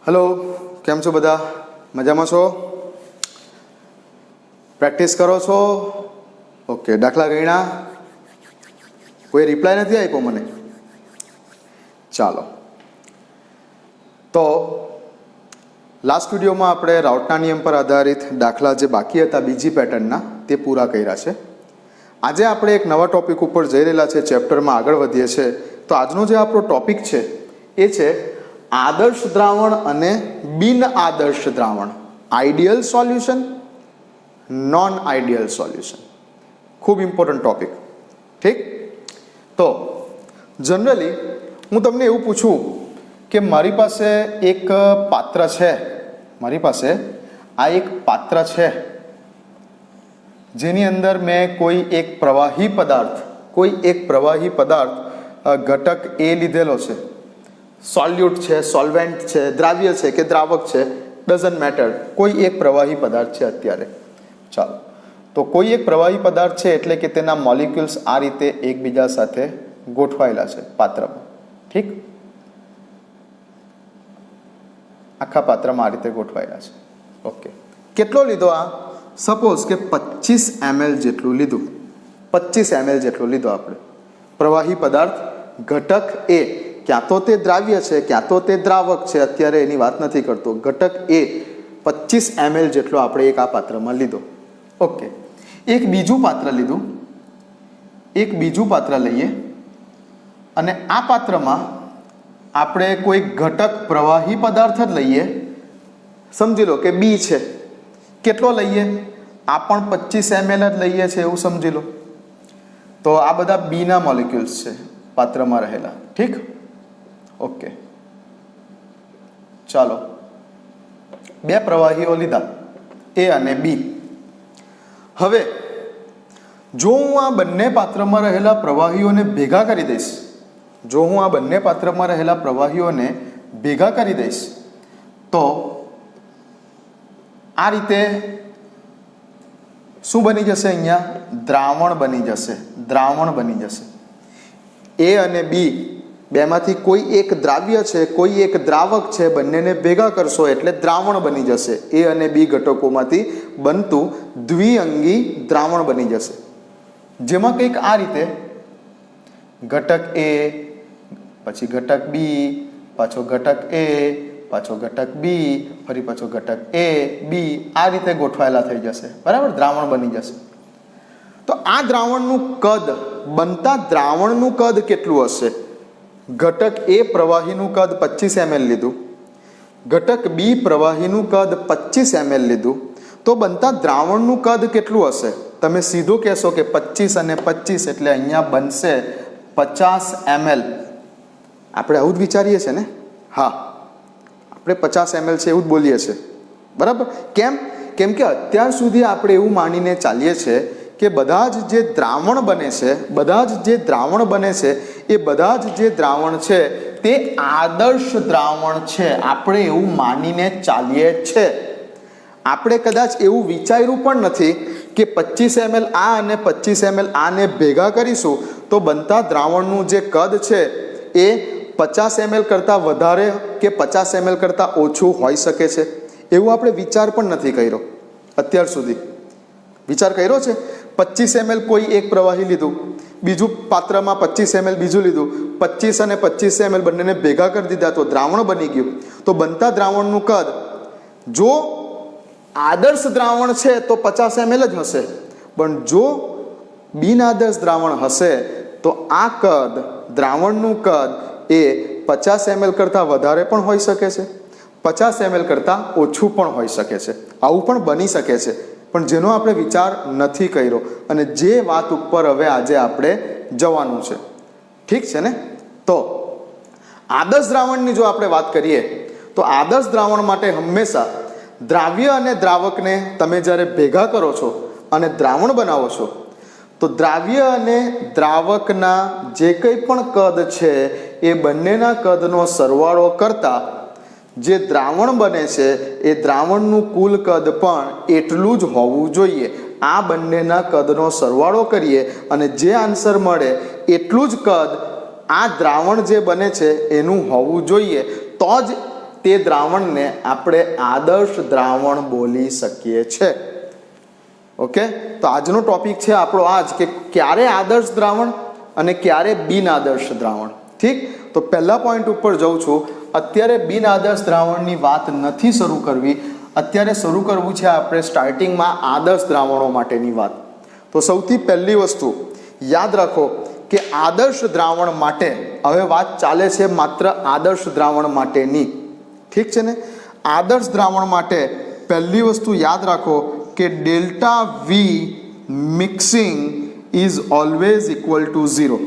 Hello, केम छो बधा? मजामां छो? प्रेक्टिस करो छो? ओके, दाखला गण्या? कोई रिप्लाय नहीं आप्यो मने? चालो, तो लास्ट विडियो में आपणे राउटना नियम पर आधारित दाखला जे बाकी हता बीजी पेटर्नना ते पूरा कर्या छे। आजे आपणे एक नवा टॉपिक पर जई रहेला छे, चेप्टर में आगळ वधीए छे। तो आजनो जे आपणो टॉपिक छे ए छे आदर्श द्रावण अने बिन आदर्श द्रावण, ideal solution, non ideal solution. खूब इम्पोर्टન્ટ टॉपिक, ठीक? तो जनरली हूँ तमने एवं पूछूं कि मारी पासे एक पात्र छे, मारी पासे आ एक पात्र छे जेनी अंदर मैं कोई एक प्रवाही पदार्थ घटक ए लीधेलो छे, सॉल्यूट छे, सॉल्वेंट छे, द्राव्य छे के द्रावक छे, डजंट मैटर, कोई एक प्रवाही पदार्थ छे अत्यारे। चालो, तो कोई एक प्रवाही पदार्थ छे एटले के तेना मॉलिक्यूल्स आ रीते एकबीजा साथे गोठवायेला छे पात्रमां, ठीक? आखा पात्रमां आ रीते गोठवायेला छे। ओके, केटलो लीधो आ? सपोज के 25 ml जेटलुं लीधुं, 25 ml जेटलो लीधो आपणे प्रवाही पदार्थ घटक ए, क्या तो ते द्राव्य छे क्या तो ते द्रावक छे, अत्यारे एनी वात नथी करतो। घटक ए 25 ml जेटलो आपणे एक आ पात्रमां लीधो। ओके, एक बीजुं पात्र लीधुं, एक बीजुं पात्र लईए अने आ पात्रमां आपणे कोई घटक प्रवाही पदार्थ ज लईए, समजी लो के बी छे। केटलो लईए? आ पण 25 ml ज लईए छे एवुं समजी लो। तो आ बधा बी ना मॉलिक्यूल्स छे पात्रमां रहेला, ठीक? ओके, चालो, बे प्रवाहीओ लीधा ए अने बी। हवे जो हूँ आ बंने पात्रमां रहेला प्रवाहीओने भेगा करी दईश, जो हूँ आ बंने पात्रमां रहेला प्रवाहीओने भेगा करी दईश तो आ रीते शुं बनी जशे? अहींया द्रावण बनी जशे, द्रावण बनी जशे। ए अने बी बेमांथी कोई एक द्राव्य छे, कोई एक द्रावक छे, बंनेने भेगा करशो एटले द्रावण बनी जशे। ए अने बी घटकोमांथी बनतुं द्विअंगी द्रावण बनी जशे, जेमां कंईक आ रीते घटक ए, पछी घटक बी, पाछो घटक ए, पाछो घटक बी, फरी पाछो घटक ए बी, आ रीते गोठवायेला थई जशे, बराबर? द्रावण बनी जशे। तो आ द्रावणनुं कद, बनता द्रावणनुं कद केटलुं हशे? घटक ए प्रवाहीनुं कद 25 ml लीधुं, घटक बी प्रवाहीनुं कद 25 ml लीधुं, तो बनता द्रावणनुं कद केटलुं हशे? तमे सीधुं कहेशो के 25 અને 25 એટલે અહીંયા બનશે 50 ml। આપણે આવું જ વિચારીએ છીએ ને? હા, આપણે 50 ml છે એવું જ બોલીએ છીએ, બરાબર? કેમ કે અત્યાર સુધી આપણે એવું માનીને ચાલીએ છીએ કે બધા જ જે દ્રાવણ બને છે, બધા જ જે દ્રાવણ બને છે એ બધા જ જે દ્રાવણ છે તે આદર્શ દ્રાવણ છે, આપણે એવું માનીને ચાલીએ છીએ। આપણે કદાચ એવું વિચાર્યું પણ નથી કે 25 ml આ અને 25 ml આને ભેગા કરીશું તો બનતા દ્રાવણનું જે કદ છે એ 50 ml કરતાં વધારે કે 50 ml કરતાં ઓછું હોઈ શકે છે, એવું આપણે વિચાર પણ નથી કર્યો અત્યાર સુધી। વિચાર કર્યો છે? 25 ml કોઈ એક પ્રવાહી લીધું, બીજું પાત્રમાં 25 ml બીજું લીધું, 25 અને 25 ml બંનેને ભેગા કરી દીધા તો દ્રાવણ બની ગયું। તો બનતા દ્રાવણનું કદ જો આદર્શ દ્રાવણ છે તો 50 ml જ હશે, પણ જો બિન આદર્શ દ્રાવણ હશે તો આ કદ, દ્રાવણનું કદ એ 50 ml કરતાં વધારે પણ હોઈ શકે છે, 50 ml કરતાં ઓછું પણ હોઈ શકે છે, આવું પણ બની શકે છે, પણ જેનો આપણે વિચાર નથી કર્યો અને જે વાત ઉપર હવે આજે આપણે જવાનું છે, ઠીક છે ને? તો આદર્શ દ્રાવણની જો આપણે વાત કરીએ તો આદર્શ દ્રાવણ માટે હંમેશા દ્રાવ્ય અને દ્રાવકને તમે જ્યારે ભેગા કરો છો અને દ્રાવણ બનાવો છો તો દ્રાવ્ય અને દ્રાવકના જે કંઈ પણ કદ છે એ બંનેના કદનો સરવાળો કરતાં જે દ્રાવણ બને છે એ દ્રાવણનું કુલ કદ પણ એટલું જ હોવું જોઈએ। આ બંનેના કદનો સરવાળો કરીએ અને જે આન્સર મળે એટલું જ કદ આ દ્રાવણ જે બને છે એનું હોવું જોઈએ, તો જ તે દ્રાવણને આપણે આદર્શ દ્રાવણ બોલી શકીએ છીએ. ઓકે, તો આજનો ટોપિક છે આપણો આ જ કે ક્યારે આદર્શ દ્રાવણ અને ક્યારે બિનઆદર્શ દ્રાવણ. ઠીક, તો પહેલા પોઈન્ટ ઉપર જઉં છું. અત્યારે બિનઆદર્શ દ્રાવણની વાત નથી શરૂ કરવી, અત્યારે શરૂ કરવું છે આપણે સ્ટાર્ટિંગમાં આદર્શ દ્રાવણો માટેની વાત. તો સૌથી પહેલી વસ્તુ યાદ રાખો કે આદર્શ દ્રાવણ માટે હવે વાત ચાલે છે માત્ર આદર્શ દ્રાવણ માટેની. ઠીક છે ને? આદર્શ દ્રાવણ માટે પહેલી વસ્તુ યાદ રાખો કે delta V mixing is always equal to 0.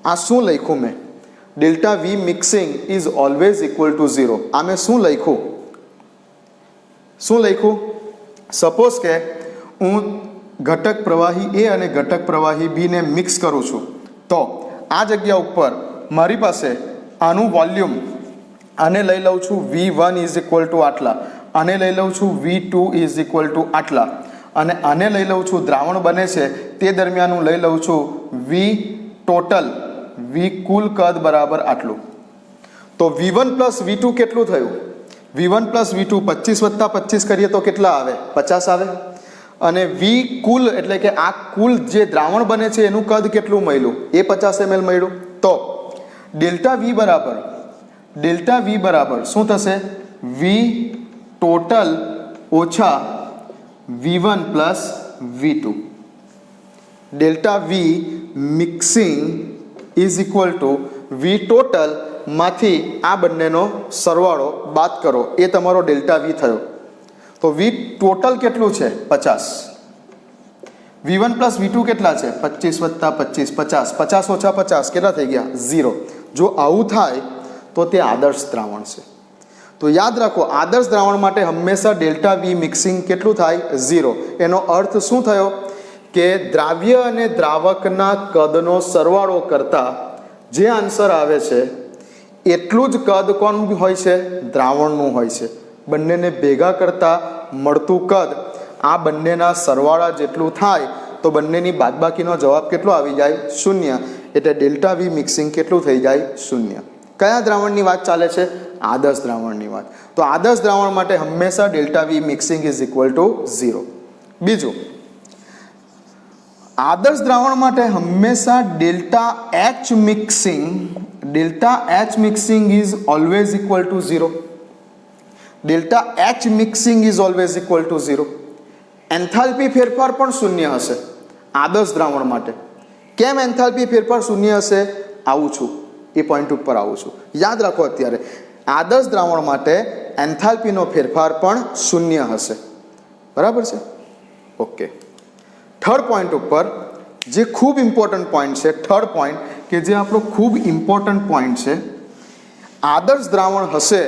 આ શું લખ્યું મેં? Delta V mixing is always equal to 0. આ મેં શું લખ્યું? સપોઝ કે હું ઘટક પ્રવાહી એ અને ઘટક પ્રવાહી બી ને મિક્સ કરું છું, તો આ જગ્યા ઉપર મારી પાસે આનું વોલ્યુમ, આને લઈ લઉં છું V1 ઇઝ ઇક્વલ ટુ આટલા, આને લઈ લઉં છું V2 ઇઝ ઇક્વલ ટુ આટલા, અને આને લઈ લઉં છું દ્રાવણ બને છે તે દરમિયાન હું લઈ લઉં છું V ટોટલ, V કુલ કદ બરાબર આટલું. તો V1 પ્લસ V2 કેટલું થયું? V1 પ્લસ V2 25 વત્તા 25 કરીએ તો કેટલા આવે? 50 આવે. અને V કુલ એટલે કે આ કુલ જે દ્રાવણ બને છે એનું કદ કેટલું મળ્યું? એ 50 ml મળ્યું. તો ડેલ્ટા V બરાબર શું થશે? V ટોટલ ઓછા V1 plus V2. Delta V mixing is equal two V total માંથી આ બંનેનો સરવાળો બાદ કરો, એ તમારો ડેલ્ટા V થયો. તો V ટોટલ કેટલું છે? 50. V1 પ્લસ V2 કેટલા છે? 25 વત્તા 25, 50. 50 ઓછા 50 કેટલા થઈ ગયા? 0. જો આવું થાય તો તે આદર્શ દ્રાવણ છે. તો યાદ રાખો, આદર્શ દ્રાવણ માટે હંમેશા ડેલ્ટા વી મિક્સિંગ કેટલું થાય? 0. એનો અર્થ શું થયો કે દ્રાવ્ય અને દ્રાવકના કદનો સરવાળો કરતા જે આન્સર આવે છે એટલું જ કદ કોનું હોય છે? દ્રાવણનું હોય છે. બંનેને ભેગા કરતા મળતું કદ આ બંનેના સરવાળા જેટલું થાય તો બંનેની બાદબાકીનો જવાબ કેટલો આવી જાય? 0. એટલે ડેલ્ટા વી મિક્સિંગ કેટલું થઈ જાય? 0. કયા દ્રાવણની વાત ચાલે છે? આદર્શ દ્રાવણની વાત. તો આદર્શ દ્રાવણ માટે હંમેશા delta V mixing is equal to 0. બીજું, આદર્શ દ્રાવણ માટે હંમેશા delta H mixing is always equal to 0. Delta H mixing is always equal to 0. Enthalpy ફેરફાર પણ 0 હશે આદર્શ દ્રાવણ માટે. કેમ એન્થાલ્પી ફેરફાર 0 હશે? આવું છું, એ પોઈન્ટ ઉપર આવું છું. યાદ રાખો, અત્યારે આદર્શ દ્રાવણ માટે એન્થાલ્પીનો ફેરફાર પણ 0 હશે. બરાબર છે? ઓકે. થર્ડ પોઈન્ટ ઉપર જે ખૂબ ઇમ્પોર્ટન્ટ પોઈન્ટ છે, થર્ડ પોઈન્ટ કે જે આપણો ખૂબ ઇમ્પોર્ટન્ટ પોઈન્ટ છે, આદર્શ દ્રાવણ હશે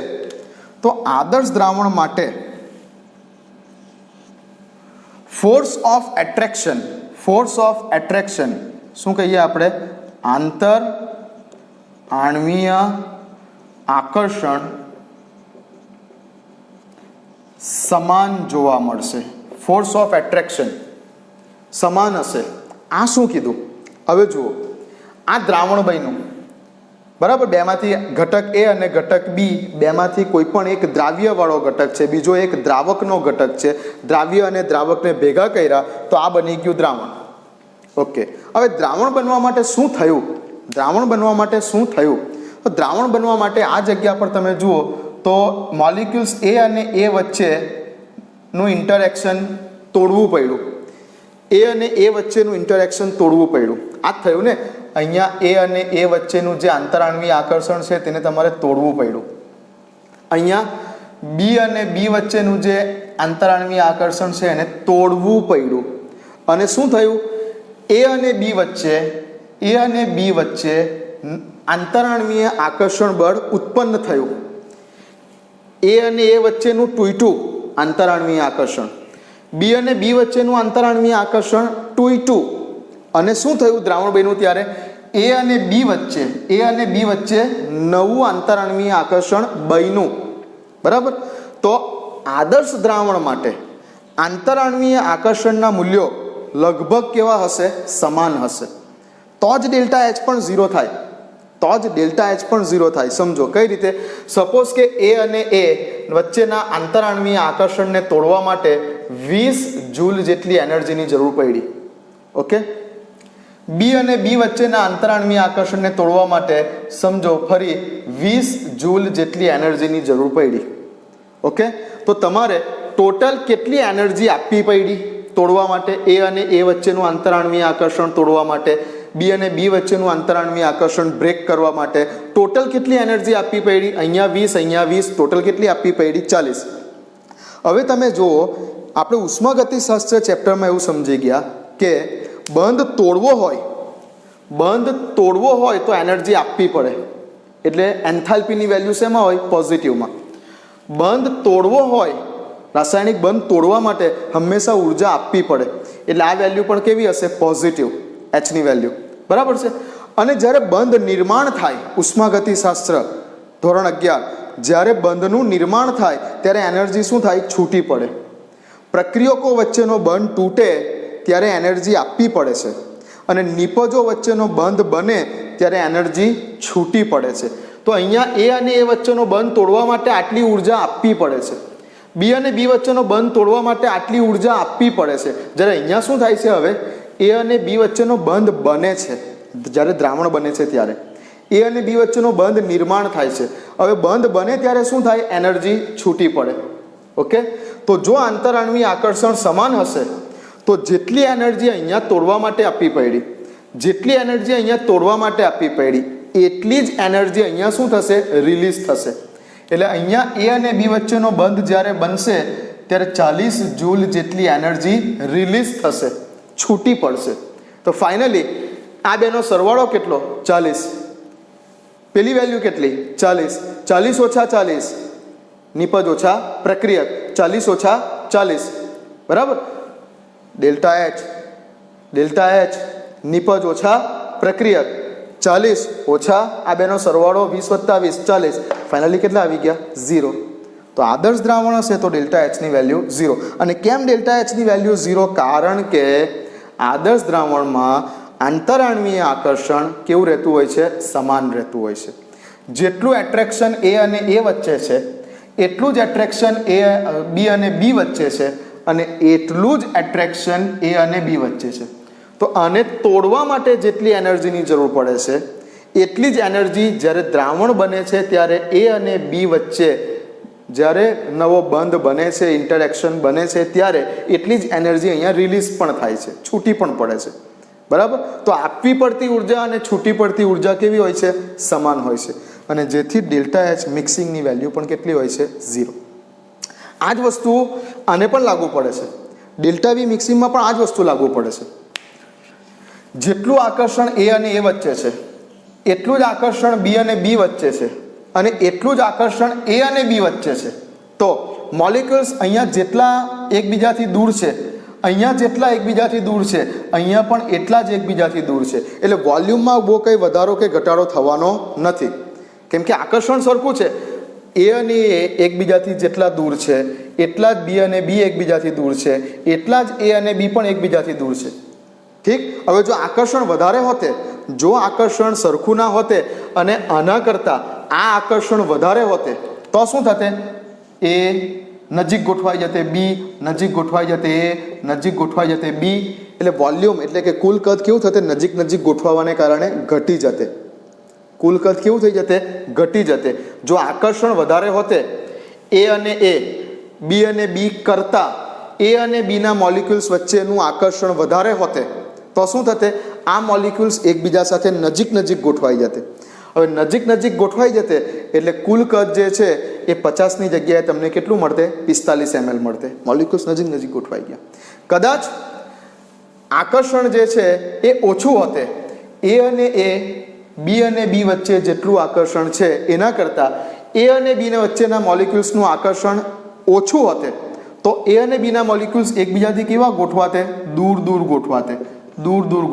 તો આદર્શ દ્રાવણ માટે ફોર્સ ઓફ એટ્રેક્શન શું કહીએ આપણે? આંતર આણ્વીય આકર્ષણ સમાન જોવા મળશે. ફોર્સ ઓફ એટ્રેક્શન સમાન હશે. આ શું કીધું? હવે જુઓ, આ દ્રાવણ બન્યું, બરાબર? બેમાંથી ઘટક એ અને ઘટક બી, બેમાંથી કોઈ પણ એક દ્રાવ્યવાળો ઘટક છે, બીજો એક દ્રાવકનો ઘટક છે. દ્રાવ્ય અને દ્રાવકને ભેગા કર્યા તો આ બની ગયું દ્રાવણ. ઓકે, હવે દ્રાવણ બનવા માટે શું થયું? તો દ્રાવણ બનવા માટે આ જગ્યા પર તમે જુઓ તો મોલિક્યુલ્સ એ અને એ વચ્ચેનું ઇન્ટરેક્શન તોડવું પડ્યું. આ જ થયું ને? અહીંયા એ અને એ વચ્ચેનું જે આંતરાણ્વીય આકર્ષણ છે તેને તમારે તોડવું પડ્યું. અહીંયા બી અને બી વચ્ચેનું જે આંતરાણ્વીય આકર્ષણ છે એને તોડવું પડ્યું. અને શું થયું? એ અને બી વચ્ચે આંતરાણ્વીય આકર્ષણ બળ ઉત્પન્ન થયું. એ અને એ વચ્ચેનું તૂટ્યું આંતરાણ્વીય આકર્ષણ, બી અને બી વચ્ચેનું આંતરાણ્વીય આકર્ષણ તૂટ્યું. અને શું થયું? દ્રાવણ બન્યું ત્યારે એ અને બી વચ્ચે નવું આંતરાણ્વીય આકર્ષણ બન્યું. બરાબર? તો આદર્શ દ્રાવણ માટે આંતરાણ્વીય આકર્ષણના મૂલ્યો લગભગ કેવા હશે? સમાન હશે. તો જ ડેલ્ટા એચ પણ 0 થાય. તો જ ડેલ્ટા એચ પણ 0 થાય. સમજો કઈ રીતે? સપોઝ કે એ અને એ વચ્ચેના આંતરાણવીય આકર્ષણને તોડવા માટે 20 જૂલ જેટલી એનર્જીની જરૂર પડી. ઓકે, બી અને બી વચ્ચેના આંતરાણવીય આકર્ષણને તોડવા માટે સમજો ફરી 20 જૂલ જેટલી એનર્જીની જરૂર પડી. ઓકે, તો તમારે ટોટલ કેટલી એનર્જી આપવી પડી તોડવા માટે? એ અને એ વચ્ચેનું આંતરાણવીય આકર્ષણ તોડવા માટે, બી અને બી વચ્ચેનું આંતરાણવીય આકર્ષણ બ્રેક કરવા માટે ટોટલ કેટલી એનર્જી આપવી પડી? અહીંયા 20, અહીંયા 20, ટોટલ કેટલી આપવી પડી? 40. હવે તમે જુઓ, આપણે ઉષ્માગતિશાસ્ત્ર ચેપ્ટરમાં એવું સમજી ગયા કે બંધ તોડવો હોય તો એનર્જી આપવી પડે. એટલે એન્થાલ્પીની વેલ્યુ શેમાં હોય? પોઝિટિવમાં. બંધ તોડવો હોય, રાસાયણિક બંધ તોડવા માટે હંમેશા ઉર્જા આપવી પડે. એટલે આ વેલ્યુ પણ કેવી હશે? પોઝિટિવ, એચની વેલ્યુ. બરાબર છે. અને જ્યારે બંધ નિર્માણ થાય, ઉષ્માગતિશાસ્ત્ર ધોરણ 11, જ્યારે બંધનું નિર્માણ થાય ત્યારે એનર્જી શું થાય? છૂટી પડે. પ્રક્રિયકો વચ્ચેનો બંધ તૂટે ત્યારે એનર્જી આપવી પડે છે, અને નિપજો વચ્ચેનો બંધ બને ત્યારે એનર્જી છૂટી પડે છે. તો અહીંયા એ અને એ વચ્ચેનો બંધ તોડવા માટે આટલી ઉર્જા આપવી પડે છે, બી અને બી વચ્ચેનો બંધ તોડવા માટે આટલી ઉર્જા આપવી પડે છે. જ્યારે અહીંયા શું થાય છે? હવે એ અને બી વચ્ચેનો બંધ બને છે, જ્યારે દ્રાવણ બને છે ત્યારે એ અને બી વચ્ચેનો બંધ નિર્માણ થાય છે. હવે બંધ બને ત્યારે શું થાય? એનર્જી છૂટી પડે. ઓકે, તો જો આંતરાણવીય આકર્ષણ સમાન હશે તો જેટલી એનર્જી અહીંયા તોડવા માટે આપવી પડી, એટલી જ એનર્જી અહીંયા શું થશે? રિલીઝ થશે. એટલે અહીંયા એ અને બી વચ્ચેનો બંધ જ્યારે બનશે ત્યારે 40 જૂલ જેટલી એનર્જી રિલીઝ થશે, છૂટી પડશે. તો ફાઇનલી આ બેનો સરવાળો કેટલો? 40. પેલી વેલ્યુ કેટલી? 40. 40 ઓછા 40, નિપજ ઓછા પ્રક્રિયક. 40 ઓછા 40, બરાબર? ડેલ્ટા એચ નિપજ ઓછા પ્રક્રિયક. 40 ઓછા આ બેનો સરવાળો 20 + 20, 40. ફાઇનલી કેટલા આવી ગયા? 0. તો આદર્શ દ્રાવણ હશે તો ડેલ્ટા એચની વેલ્યુ 0. અને કેમ ડેલ્ટા એચની વેલ્યુ 0? કારણ કે આદર્શ દ્રાવણમાં આંતરાણવીય આકર્ષણ કેવું રહેતું હોય છે? સમાન રહેતું હોય છે. જેટલું એટ્રેક્શન એ અને એ વચ્ચે છે એટલું જ એટ્રેક્શન બી અને બી વચ્ચે છે, અને એટલું જ એટ્રેક્શન એ અને બી વચ્ચે છે. તો આને તોડવા માટે જેટલી એનર્જીની જરૂર પડે છે એટલી જ એનર્જી જ્યારે દ્રાવણ બને છે ત્યારે એ અને બી વચ્ચે જ્યારે નવો બંધ બને છે, ઇન્ટરેક્શન બને છે, ત્યારે એટલી જ એનર્જી અહીંયા રિલીઝ પણ થાય છે, છૂટી પણ પડે છે. બરાબર? તો આપવી પડતી ઉર્જા અને છૂટી પડતી ઉર્જા કેવી હોય છે? સમાન હોય છે. અને જેથી ડેલ્ટા એચ મિક્સિંગની વેલ્યુ પણ કેટલી હોય છે? 0. આ જ વસ્તુ આને પણ લાગુ પડે છે. ડેલ્ટા વી મિક્સિંગમાં પણ આ જ વસ્તુ લાગુ પડે છે. જેટલું આકર્ષણ એ અને એ વચ્ચે છે એટલું જ આકર્ષણ બી અને બી વચ્ચે છે, અને એટલું જ આકર્ષણ એ અને બી વચ્ચે છે. તો મોલિક્યુલ્સ અહીંયા જેટલા એકબીજાથી દૂર છે, અહીંયા જેટલા એકબીજાથી દૂર છે, અહીંયા પણ એટલા જ એકબીજાથી દૂર છે. એટલે વોલ્યુમમાં બહુ કંઈ વધારો કે ઘટાડો થવાનો નથી, કેમ કે આકર્ષણ સરખું છે. એ અને એ એકબીજાથી જેટલા દૂર છે એટલા જ બી અને બી એકબીજાથી દૂર છે, એટલા જ એ અને બી પણ એકબીજાથી દૂર છે. ઠીક? હવે જો આકર્ષણ વધારે હોતે, જો આકર્ષણ સરખું ના હોતે અને આના કરતાં આ આકર્ષણ વધારે હોતે તો શું થતે? એ નજીક ગોઠવાઈ જતે, બી નજીક ગોઠવાઈ જતે, એ નજીક ગોઠવાઈ જતે, બી. એટલે વોલ્યુમ એટલે કે કુલ કદ કેવું થતે? નજીક ગોઠવાવાને કારણે ઘટી જતે. કુલ કદ કેવું થઈ જતે? ઘટી જતે. જો આકર્ષણ વધારે હોતે એ અને એ, બી અને બી કરતાં એ અને બીના મોલિક્યુલ્સ વચ્ચેનું આકર્ષણ વધારે હોતે તો શું થતે? આ મોલિક્યુલ્સ એકબીજા સાથે નજીક ગોઠવાઈ જતે. હવે નજીક ગોઠવાઈ જતે એટલે કુલ કદ જે છે એ 50ની જગ્યાએ તમને કેટલું મળતે? 45 ml મળતે. મોલિક્યુલ્સ નજીક ગોઠવાઈ ગયા. કદાચ આકર્ષણ જે છે એ ઓછું હોતે, એ અને એ, બી અને બી વચ્ચે જેટલું આકર્ષણ છે એના કરતાં એ અને બીના વચ્ચેના મોલિક્યુલ્સનું આકર્ષણ ઓછું હોતે તો એ અને બીના મોલિક્યુલ્સ એકબીજાથી કેવા ગોઠવાતે? દૂર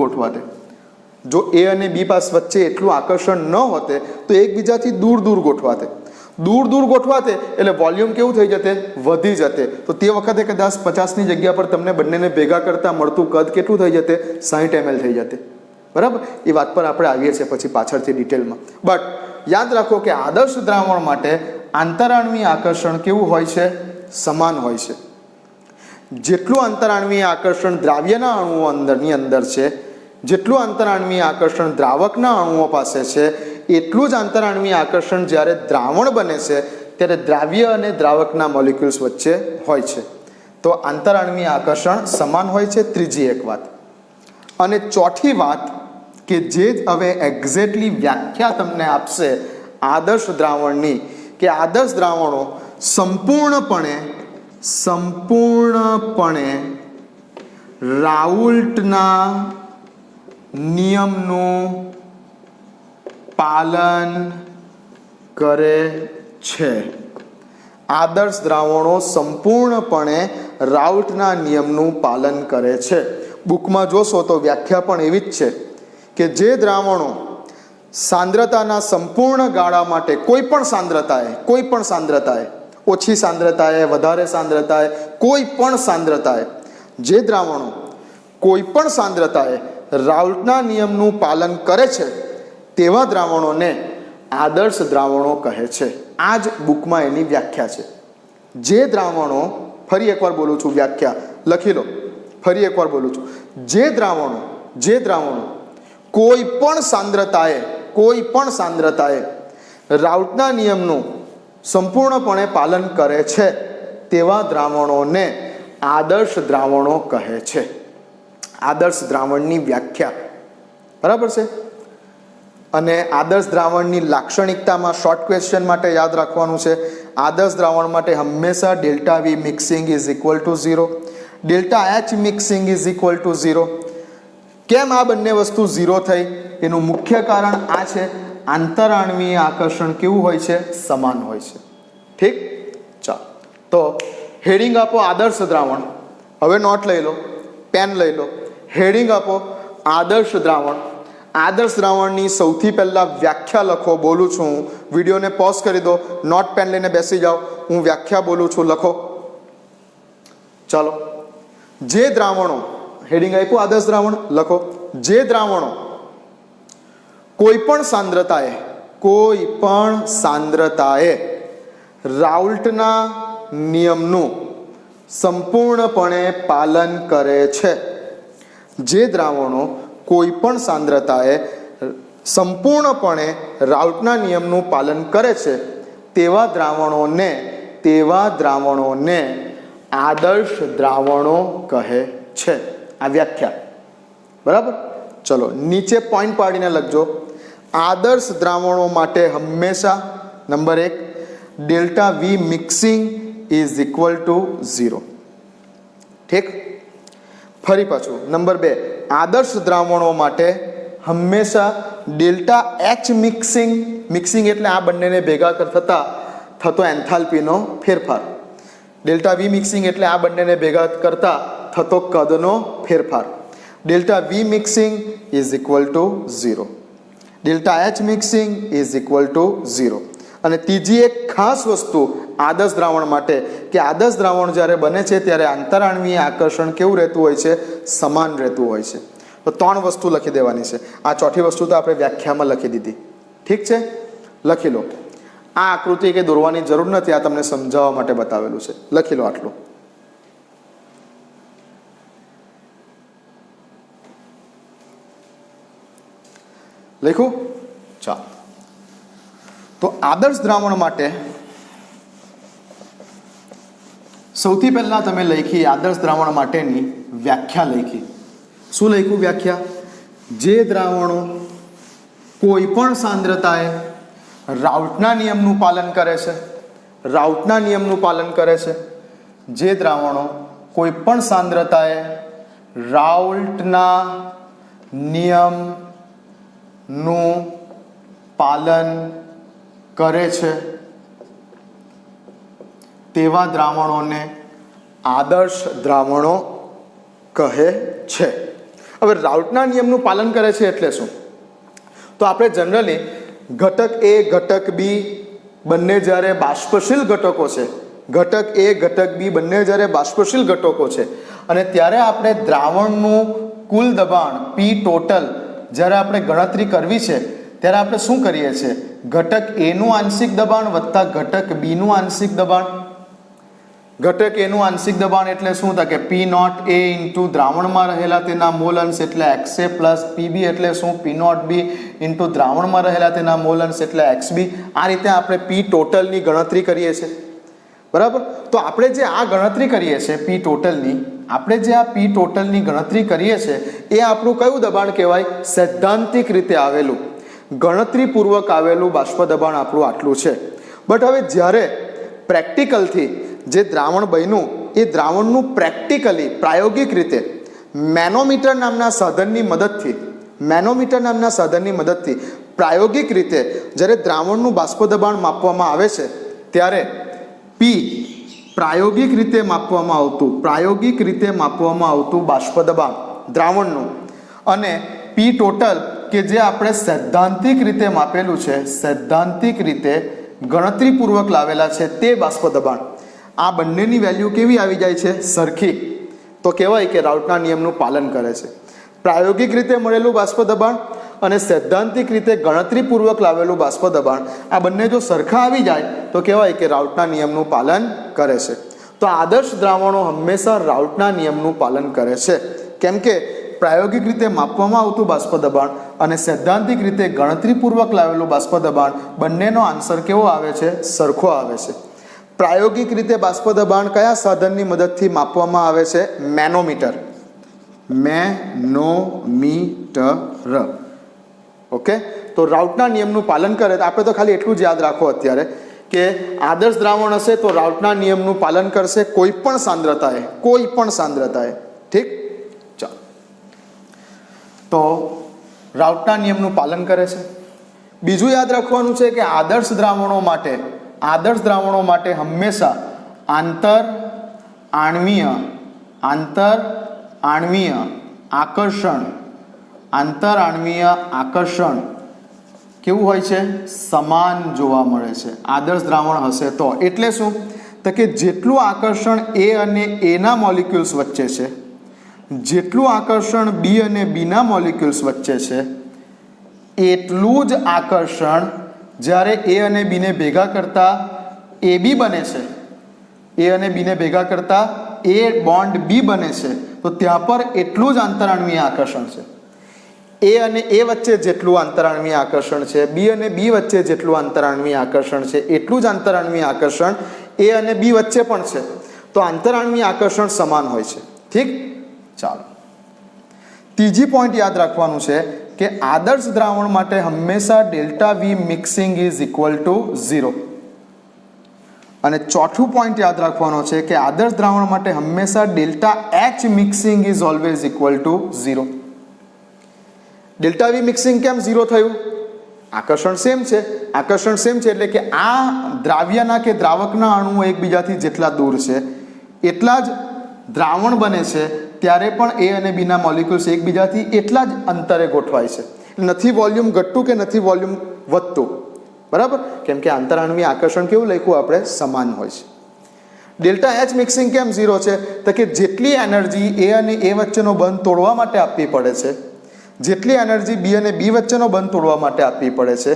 ગોઠવાતે. જો એ અને બી પાસ વચ્ચે એટલું આકર્ષણ ન હોતે તો એકબીજાથી દૂર ગોઠવાતે. દૂર ગોઠવાતે એટલે વોલ્યુમ કેવું થઈ જતે? વધી જતે. તો તે વખતે કદાચ 50ની જગ્યા પર તમને બંનેને ભેગા કરતાં મળતું કદ કેટલું થઈ જતે? 60 ml થઈ જતે. બરાબર, એ વાત પર આપણે આવીએ છીએ પછી પાછળથી ડિટેલમાં. બટ યાદ રાખો કે આદર્શ દ્રાવણ માટે આંતરાણવીય આકર્ષણ કેવું હોય છે? સમાન હોય છે. જેટલું આંતરાણવીય આકર્ષણ દ્રાવ્યના અણુઓ અંદરની અંદર છે, જેટલું આંતરાણવીય આકર્ષણ દ્રાવકના અણુઓ પાસે છે, એટલું જ આંતરાણવીય આકર્ષણ જ્યારે દ્રાવણ બને છે ત્યારે દ્રાવ્ય અને દ્રાવકના મોલિક્યુલ્સ વચ્ચે હોય છે. તો આંતરાણવીય આકર્ષણ સમાન હોય છે. ત્રીજી એક વાત. અને ચોથી વાત કે જે હવે એક્ઝેક્ટલી વ્યાખ્યા તમને આપશે આદર્શ દ્રાવણની, કે આદર્શ દ્રાવણો સંપૂર્ણપણે રાઉલ્ટના નિયમનું પાલન કરે છે. આદર્શ દ્રાવણો સંપૂર્ણપણે રાઉલ્ટના નિયમનું પાલન કરે છે. બુકમાં જોશો તો વ્યાખ્યા પણ એવી જ છે કે જે દ્રાવણો સાંદ્રતાના સંપૂર્ણ ગાળા માટે કોઈ પણ સાંદ્રતાએ ઓછી સાંદ્રતાએ, વધારે સાંદ્રતાએ, કોઈ પણ સાંદ્રતાએ, જે દ્રાવણો કોઈ પણ સાંદ્રતાએ રાઉલ્ટના નિયમનું પાલન કરે છે તેવા દ્રાવણોને આદર્શ દ્રાવણો કહે છે. આ જ બુકમાં એની વ્યાખ્યા છે. જે દ્રાવણો, ફરી એકવાર બોલું છું, વ્યાખ્યા લખી લો, ફરી એકવાર બોલું છું, જે દ્રાવણો કોઈ પણ સાંદ્રતાએ રાઉલ્ટના નિયમનું સંપૂર્ણપણે પાલન કરે છે તેવા દ્રાવણોને આદર્શ દ્રાવણો કહે છે. આદર્શ દ્રાવણની વ્યાખ્યા, બરાબર છે. અને આદર્શ દ્રાવણની લાક્ષણિકતામાં શોર્ટ ક્વેશ્ચન માટે યાદ રાખવાનું છે, આદર્શ દ્રાવણ માટે હંમેશા delta V mixing is equal to 0, delta H mixing is equal to 0. કેમ આ બંને વસ્તુ 0 થઈ? એનું મુખ્ય કારણ આ છે, આંતરાણવીય આકર્ષણ કેવું હોય છે? સમાન હોય છે. ઠીક, ચાલો. તો હેડિંગ આપો આદર્શ દ્રાવણ. હવે નોટ લઈ લો, પેન લઈ લો, હેડિંગ આપો આદર્શ દ્રાવણ. આદર્શ દ્રાવણની સૌથી પહેલાં વ્યાખ્યા લખો. બોલું છું હું, વિડીયોને પોઝ કરી દો, નોટ પેન લઈને બેસી જાઓ, હું વ્યાખ્યા બોલું છું, લખો. ચાલો. જે દ્રાવણો, હેડિંગ આપ્યું આદર્શ દ્રાવણ, લખો. જે દ્રાવણો કોઈ પણ સાંદ્રતાએ રાઉલ્ટના નિયમનું સંપૂર્ણપણે પાલન કરે છે, જે દ્રાવણો કોઈ પણ સાંદ્રતાએ સંપૂર્ણપણે રાઉલ્ટના નિયમનું પાલન કરે છે તેવા દ્રાવણોને આદર્શ દ્રાવણો કહે છે. આ વ્યાખ્યા, બરાબર. ચલો નીચે પોઈન્ટ પાડીને લખજો. આદર્શ દ્રાવણો માટે હંમેશા number 1 delta V mixing is equal to 0. ઠીક. ફરી પાછું નંબર 2, આદર્શ દ્રાવણો માટે હંમેશા ડેલ્ટા એચ મિક્સિંગ એટલે આ બંનેને ભેગા થતો એન્થાલ્પીનો ફેરફાર. ડેલ્ટા વી મિક્સિંગ એટલે આ બંનેને ભેગા કરતા થતો કદનો ફેરફાર. Delta V mixing is equal to 0, delta H mixing is equal to 0. અને ત્રીજી એક ખાસ વસ્તુ આદર્શ દ્રાવણ માટે, કે આદર્શ દ્રાવણ જ્યારે બને છે ત્યારે આંતરાણવીય આકર્ષણ કેવું રહેતું હોય છે? સમાન રહેતું હોય છે. તો 3 વસ્તુ લખી દેવાની છે. આ ચોથી વસ્તુ તો આપણે વ્યાખ્યામાં લખી દીધી. ઠીક છે, લખી લો. આ આકૃતિ કે દોરવાની જરૂર નથી, આ તમને સમજાવવા માટે બતાવેલું છે. લખી લો આટલું. લખ્યું? ચાલો. તો આદર્શ દ્રાવણ માટે સૌથી પહેલા તમે લખી આદર્શ દ્રાવણ માટેની વ્યાખ્યા લખી. શું લખ્યું વ્યાખ્યા? જે દ્રાવણો કોઈ પણ સાંદ્રતાએ રાઉલ્ટના નિયમનું પાલન કરે છે, જે દ્રાવણો કોઈ પણ સાંદ્રતાએ રાઉલ્ટના નિયમનું પાલન કરે છે તેવા દ્રાવણોને આદર્શ દ્રાવણો કહે છે. હવે રાઉલ્ટના નિયમનું પાલન કરે છે એટલે શું? તો આપણે જનરલી ઘટક એ ઘટક બી બંને જ્યારે બાષ્પશીલ ઘટકો છે, ઘટક એ ઘટક બી બંને જ્યારે બાષ્પશીલ ઘટકો છે અને ત્યારે આપણે દ્રાવણનું કુલ દબાણ પી ટોટલ જ્યારે આપણે ગણતરી કરવી છે ત્યારે આપણે શું કરીએ છીએ? ઘટક એનું આંશિક દબાણ વત્તા ઘટક બીનું આંશિક દબાણ. ઘટક એનું આંશિક દબાણ એટલે શું થાય કે પી નોટ એ ઇન્ટુ દ્રાવણમાં રહેલા તેના મોલ અંશ એટલે XA પ્લસ પીબી એટલે શું? પી નોટ બી ઇન્ટુ દ્રાવણમાં રહેલા તેના મોલ અંશ એટલે XB. આ રીતે આપણે પી ટોટલની ગણતરી કરીએ છીએ, બરાબર. તો આપણે જે આ ગણતરી કરીએ છીએ પી ટોટલની, આપણે જે આ પી ટોટલની ગણતરી કરીએ છીએ એ આપણું કયું દબાણ કહેવાય? સૈદ્ધાંતિક રીતે આવેલું, ગણતરીપૂર્વક આવેલું બાષ્પ દબાણ આપણું આટલું છે. બટ હવે જ્યારે પ્રેક્ટિકલથી જે દ્રાવણ બન્યું એ દ્રાવણનું પ્રેક્ટિકલી પ્રાયોગિક રીતે મેનોમીટર નામના સાધનની મદદથી પ્રાયોગિક રીતે જ્યારે દ્રાવણનું બાષ્પ દબાણ માપવામાં આવે છે ત્યારે પી પ્રાયોગિક રીતે માપવામાં આવતું બાષ્પ દબાણ દ્રાવણનું અને પી ટોટલ કે જે આપણે સૈદ્ધાંતિક રીતે માપેલું છે, સૈદ્ધાંતિક રીતે ગણતરીપૂર્વક લાવેલા છે તે બાષ્પ દબાણ, આ બંનેની વેલ્યુ કેવી આવી જાય છે? સરખી. તો કહેવાય કે રાઉટના નિયમનું પાલન કરે છે. પ્રાયોગિક રીતે મળેલું બાષ્પ દબાણ અને સૈદ્ધાંતિક રીતે ગણતરીપૂર્વક લાવેલું બાષ્પ દબાણ આ બંને જો સરખા આવી જાય તો કહેવાય કે રાઉટના નિયમનું પાલન કરે છે. તો આદર્શ દ્રાવણો હંમેશા રાઉટના નિયમનું પાલન કરે છે, કેમ કે પ્રાયોગિક રીતે માપવામાં આવતું બાષ્પ દબાણ અને સૈદ્ધાંતિક રીતે ગણતરીપૂર્વક લાવેલું બાષ્પ દબાણ બંનેનો આન્સર કેવો આવે છે? સરખો આવે છે. પ્રાયોગિક રીતે બાષ્પ દબાણ કયા સાધનની મદદથી માપવામાં આવે છે? મેનોમીટર. ઓકે. તો રાઉટના નિયમનું પાલન કરે. આપણે તો ખાલી એટલું જ યાદ રાખો અત્યારે કે આદર્શ દ્રાવણ હશે તો રાઉટના નિયમનું પાલન કરશે કોઈ પણ સાંદ્રતાએ. ઠીક, ચાલો. તો રાઉટના નિયમનું પાલન કરે છે. બીજું યાદ રાખવાનું છે કે આદર્શ દ્રાવણો માટે હંમેશા આંતર આણ્વીય આકર્ષણ કેવું હોય છે? સમાન જોવા મળે છે. આદર્શ દ્રાવણ હશે તો. એટલે શું? તો કે જેટલું આકર્ષણ એ અને એના મોલિક્યુલ્સ વચ્ચે છે, જેટલું આકર્ષણ બી અને બીના મોલિક્યુલ્સ વચ્ચે છે, એટલું જ આકર્ષણ જ્યારે એ અને બીને ભેગા કરતા એ બી બને છે, એ અને બીને ભેગા કરતા એ બોન્ડ બી બને છે, તો ત્યાં પર એટલું જ આંતરાણવીય આકર્ષણ છે. એ અને એ વચ્ચે જેટલું આંતરાણવીય આકર્ષણ છે, બી અને બી વચ્ચે જેટલું આંતરાણવીય આકર્ષણ છે, એટલું જ આંતરાણવીય આકર્ષણ એ અને બી વચ્ચે પણ છે. તો આંતરાણવીય આકર્ષણ સમાન હોય છે. ઠીક, ચાલો. ત્રીજી પોઈન્ટ યાદ રાખવાનું છે કે આદર્શ દ્રાવણ માટે હંમેશા delta V mixing is equal to 0. અને ચોથું પોઈન્ટ યાદ રાખવાનો છે કે આદર્શ દ્રાવણ માટે હંમેશા delta H mixing is always equal to 0. Delta V mixing કેમ 0 થયું? આકર્ષણ સેમ છે. એટલે કે આ દ્રાવ્યના કે દ્રાવકના અણુઓ એકબીજાથી જેટલા દૂર છે એટલા જ દ્રાવણ બને છે, ત્યારે પણ એ અને બીના મોલિક્યુલ્સ એકબીજાથી એટલા જ અંતરે ગોઠવાય છે. નથી વોલ્યુમ ઘટતું કે નથી વોલ્યુમ વધતું, બરાબર. કેમ કે આંતરાણવીય આકર્ષણ કેવું લખ્યું આપણે? સમાન હોય છે. ડેલ્ટા એચ મિક્સિંગ કેમ 0 છે? તો કે જેટલી એનર્જી એ અને એ વચ્ચેનો બંધ તોડવા માટે આપવી પડે છે, જેટલી એનર્જી બી અને બી વચ્ચેનો બંધ તોડવા માટે આપવી પડે છે,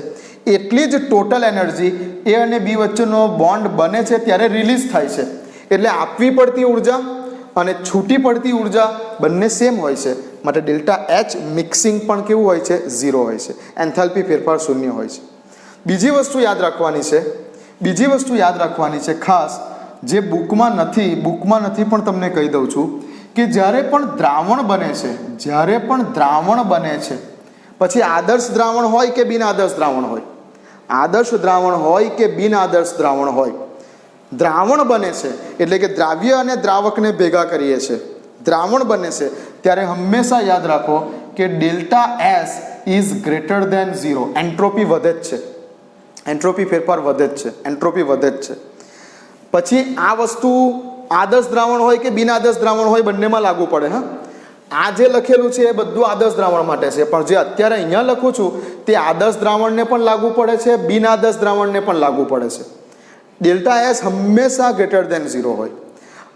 એટલી જ ટોટલ એનર્જી એ અને બી વચ્ચેનો બોન્ડ બને છે ત્યારે રિલીઝ થાય છે. એટલે આપવી પડતી ઉર્જા અને છૂટી પડતી ઉર્જા બંને સેમ હોય છે. માટે ડેલ્ટા એચ મિક્સિંગ પણ કેવું હોય છે? 0 હોય છે. એન્થાલ્પી ફેરફાર શૂન્ય હોય છે. બીજી વસ્તુ યાદ રાખવાની છે ખાસ, જે બુકમાં નથી પણ તમને કહી દઉં છું કે જ્યારે પણ દ્રાવણ બને છે પછી આદર્શ દ્રાવણ હોય કે બિન આદર્શ દ્રાવણ હોય, દ્રાવણ બને છે એટલે કે દ્રાવ્ય અને દ્રાવકને ભેગા કરીએ છીએ, દ્રાવણ બને છે ત્યારે હંમેશા યાદ રાખો કે delta S is greater than 0. Entropy વધે જ છે, એન્ટ્રોપી ફેરફાર વધે જ છે. પછી આ વસ્તુ આદર્શ દ્રાવણ હોય કે બિન આદર્શ દ્રાવણ હોય બંનેમાં લાગુ પડે. હા, આ જે લખેલું છે એ બધું આદર્શ દ્રાવણ માટે છે, પણ જે અત્યારે અહીંયા લખું છું તે આદર્શ દ્રાવણને પણ લાગુ પડે છે, બિન આદર્શ દ્રાવણને પણ લાગુ પડે છે. ડેલ્ટા એસ હંમેશા ગ્રેટર દેન 0 હોય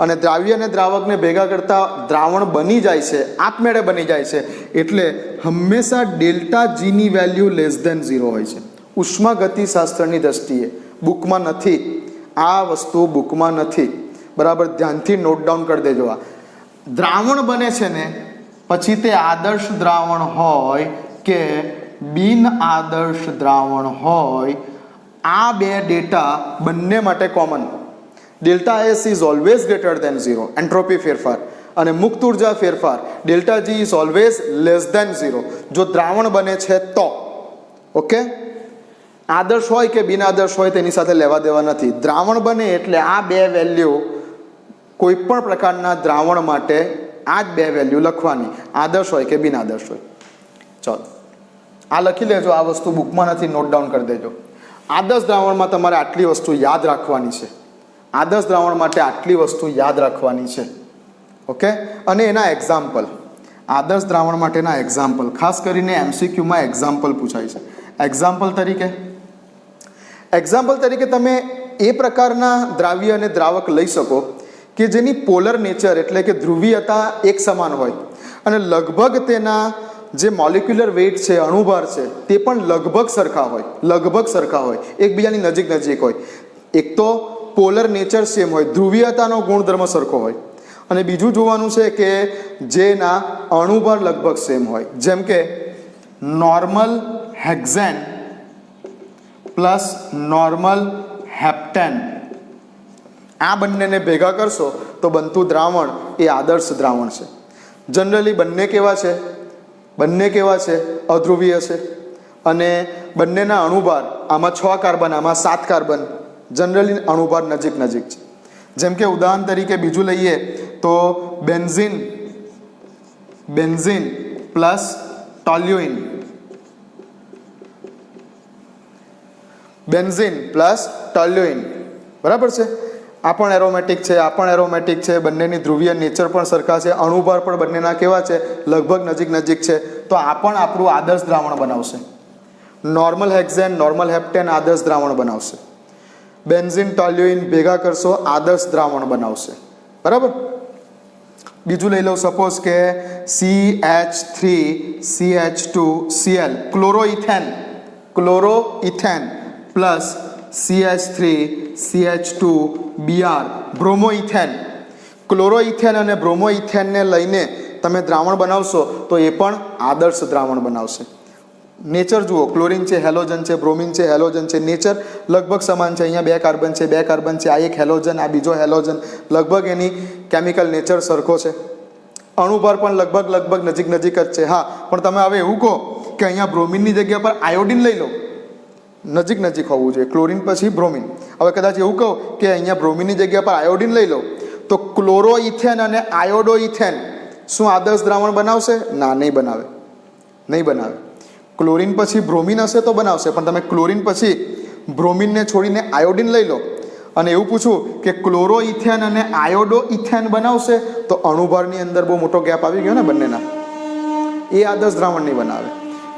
અને દ્રાવ્ય અને દ્રાવકને ભેગા કરતા દ્રાવણ બની જાય છે, આપમેળે બની જાય છે, એટલે હંમેશા ડેલ્ટા જીની વેલ્યુ લેસ ધેન 0 હોય છે. ઉષ્માગતિશાસ્ત્રની દ્રષ્ટિએ બુકમાં નથી, આ વસ્તુ બુકમાં નથી, બરાબર, ધ્યાનથી નોટ ડાઉન કરી દેજો. આ દ્રાવણ બને છે ને પછી તે આદર્શ દ્રાવણ હોય કે બિન આદર્શ દ્રાવણ હોય, આ બે ડેટા બંને માટે common. Delta S is always greater than 0 entropy ફેરફાર, અને મુક્ત ઉર્જા ફેરફાર delta G is always less than 0 જો દ્રાવણ બને છે તો. ઓકે, આદર્શ હોય કે બિન આદર્શ હોય તેની સાથે લેવા દેવા નથી. દ્રાવણ બને એટલે આ બે વેલ્યુ કોઈ પણ પ્રકારના દ્રાવણ માટે આ જ બે વેલ્યુ લખવાની, આદર્શ હોય કે બિન આદર્શ હોય. ચલો આ લખી લેજો, આ વસ્તુ બુકમાં નથી, નોટ ડાઉન કરી દેજો. આદર્શ દ્રાવણમાં તમારે આટલી વસ્તુ યાદ રાખવાની છે, આદર્શ દ્રાવણ માટે આટલી વસ્તુ યાદ રાખવાની છે. ઓકે, અને એના એક્ઝામ્પલ, આદર્શ દ્રાવણ માટેના એક્ઝામ્પલ, ખાસ કરીને એમસીક્યુમાં એક્ઝામ્પલ પૂછાય છે. એક્ઝામ્પલ તરીકે તમે એ પ્રકારના દ્રાવ્ય અને દ્રાવક લઈ શકો કે જેની પોલર નેચર એટલે કે ધ્રુવીયતા એક સમાન હોય અને લગભગ તેના જે મોલિક્યુલર વેઇટ છે, અણુભાર છે, તે પણ લગભગ સરખા હોય, એકબીજાની નજીક હોય. એક તો પોલર નેચર સેમ હોય, ધ્રુવીયતાનો ગુણધર્મ સરખો હોય, અને બીજું જોવાનું છે કે જેના અણુભાર લગભગ સેમ હોય. જેમ કે normal hexane plus normal heptane, આ બંનેને ભેગા કરશો તો બનતું દ્રાવણ એ આદર્શ દ્રાવણ છે. જનરલી બંને કેવા છે? અધ્રુવીય છે, અને બંનેના અણુભાર, આમાં 6 કાર્બન, આમાં 7 કાર્બન, જનરલી અણુભાર નજીક છે. જેમ કે ઉદાહરણ તરીકે બીજું લઈએ તો બેન્ઝીન પ્લસ ટોલ્યુઇન, બરાબર છે. આ પણ એરોમેટિક છે, બંનેની ધ્રુવીય નેચર પણ સરખા છે, અણુભાર પણ બંનેના કેવા છે? લગભગ નજીક છે. તો આ પણ આપણું આદર્શ દ્રાવણ બનાવશે. નોર્મલ હેક્ઝેન, નોર્મલ હેપ્ટેન આદર્શ દ્રાવણ બનાવશે. બેન્ઝીન, ટોલ્યુઇન ભેગા કરશો આદર્શ દ્રાવણ બનાવશે, બરાબર. બીજું લઈ લો, સપોઝ કે CH3CH2Cl, ક્લોરોઇથેન પ્લસ CH3CH2Br, બ્રોમોઇથેન. ક્લોરોઇથેન અને બ્રોમોઇથેનને લઈને તમે દ્રાવણ બનાવશો તો એ પણ આદર્શ દ્રાવણ બનાવશે. નેચર જુઓ, ક્લોરીન છે, હેલોજન છે, બ્રોમિન છે, હેલોજન છે, નેચર લગભગ સમાન છે. અહીંયા 2 કાર્બન છે, આ એક હેલોજન, આ બીજો હેલોજન, લગભગ એની કેમિકલ નેચર સરખો છે. અણુભાર પણ લગભગ નજીક જ છે. હા, પણ તમે હવે એવું કહો કે અહીંયા બ્રોમિનની જગ્યા પર આયોડિન લઈ લો, નજીક હોવું જોઈએ, ક્લોરીન પછી બ્રોમિન. હવે કદાચ એવું કહો કે અહીંયા બ્રોમિનની જગ્યા પર આયોડિન લઈ લો, તો ક્લોરોઇથેન અને આયોડોઇથેન શું આદર્શ દ્રાવણ બનાવશે? ના, નહીં બનાવે. ક્લોરીન પછી બ્રોમિન હશે તો બનાવશે, પણ તમે ક્લોરીન પછી બ્રોમિનને છોડીને આયોડિન લઈ લો અને એવું પૂછું કે ક્લોરોઇથેન અને આયોડોઇથેન બનાવશે, તો અણુભારની અંદર બહુ મોટો ગેપ આવી ગયો ને બંનેના, એ આદર્શ દ્રાવણ નહીં બનાવે.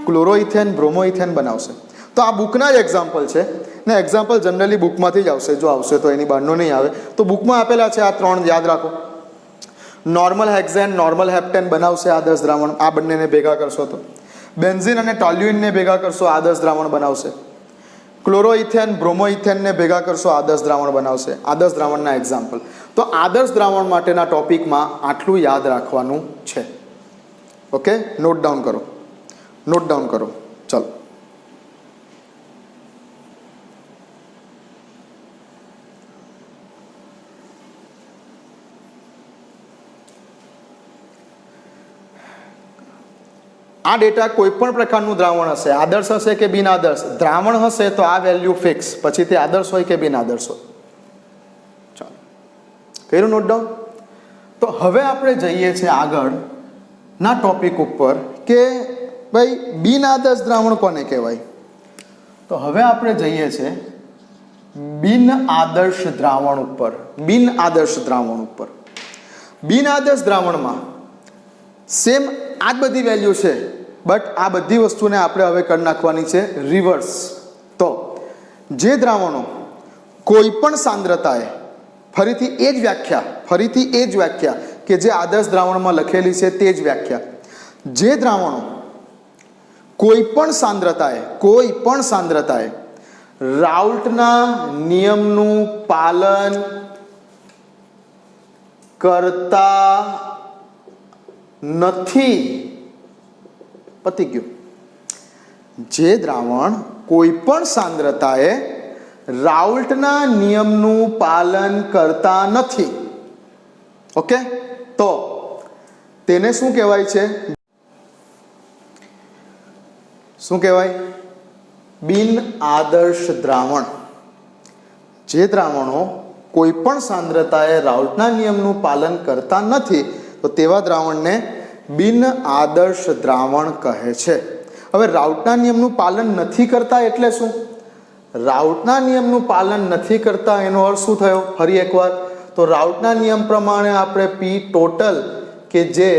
ક્લોરોઇથેન, બ્રોમોઇથેન બનાવશે. તો આ બુકના જ એક્ઝામ્પલ છે ને, એક્ઝામ્પલ જનરલી બુકમાંથી જ આવશે, જો આવશે તો એની બહારનો નહીં આવે. તો બુકમાં આપેલા છે, આ 3 યાદ રાખો. નોર્મલ હેક્ઝેન, નોર્મલ હેપ્ટેન બનાવશે આદર્શ દ્રાવણ, આ બંનેને ભેગા કરશો તો. બેન્ઝીન અને ટોલ્યુઇનને ભેગા કરશો, આદર્શ દ્રાવણ બનાવશે. ક્લોરોઇથેન, બ્રોમોઇથેનને ભેગા કરશો, આદર્શ દ્રાવણ બનાવશે. આદર્શ દ્રાવણના એક્ઝામ્પલ. તો આદર્શ દ્રાવણ માટેના ટોપિકમાં આટલું યાદ રાખવાનું છે. ઓકે, નોટ ડાઉન કરો. ચલો, આ ડેટા કોઈ પણ પ્રકારનું દ્રાવણ હશે, આદર્શ હશે કે બિન આદર્શ, દ્રાવણ હશે તો આ વેલ્યુ ફિક્સ, પછી તે આદર્શ હોય કે બિન આદર્શ હોય. ચાલો, કર્યું નોટ ડાઉન? તો હવે આપણે જઈએ છીએ આગળના ટોપિક ઉપર કે ભાઈ બિન આદર્શ દ્રાવણ કોને કહેવાય. તો હવે આપણે જઈએ છીએ બિન આદર્શ દ્રાવણ ઉપર. બિન આદર્શ દ્રાવણમાં સેમ આ જ બધી વેલ્યુ છે, બટ આ બધી વસ્તુને આપણે હવે કરી નાખવાની છે રિવર્સ. તો જે દ્રાવણો કોઈ પણ સાંદ્રતાએ ફરીથી એ જ વ્યાખ્યા કે જે આદર્શ દ્રાવણમાં લખેલી છે તે જ વ્યાખ્યા. જે દ્રાવણો કોઈ પણ સાંદ્રતાએ રાઉલ્ટના નિયમનું પાલન કરતા નથી, પતી ગયું. જે દ્રાવણ કોઈ પણ સાંદ્રતાએ રાઉલ્ટના નિયમનું પાલન કરતા નથી, ઓકે, તો તેને શું કહેવાય છે? શું કહેવાય? બિન આદર્શ દ્રાવણ. જે દ્રાવણો કોઈ પણ સાંદ્રતાએ રાઉલ્ટના નિયમનું પાલન કરતા નથી તો તેવા દ્રાવણને બિન આદર્શ દ્રાવણ કહે છે. હવે રાઉલ્ટના નિયમનું પાલન નથી કરતા એટલે શું? રાઉલ્ટના નિયમનું પાલન નથી કરતા એનો અર્થ શું થયો? ફરી એકવાર, તો રાઉલ્ટના નિયમ પ્રમાણે આપણે પી ટોટલ કે જે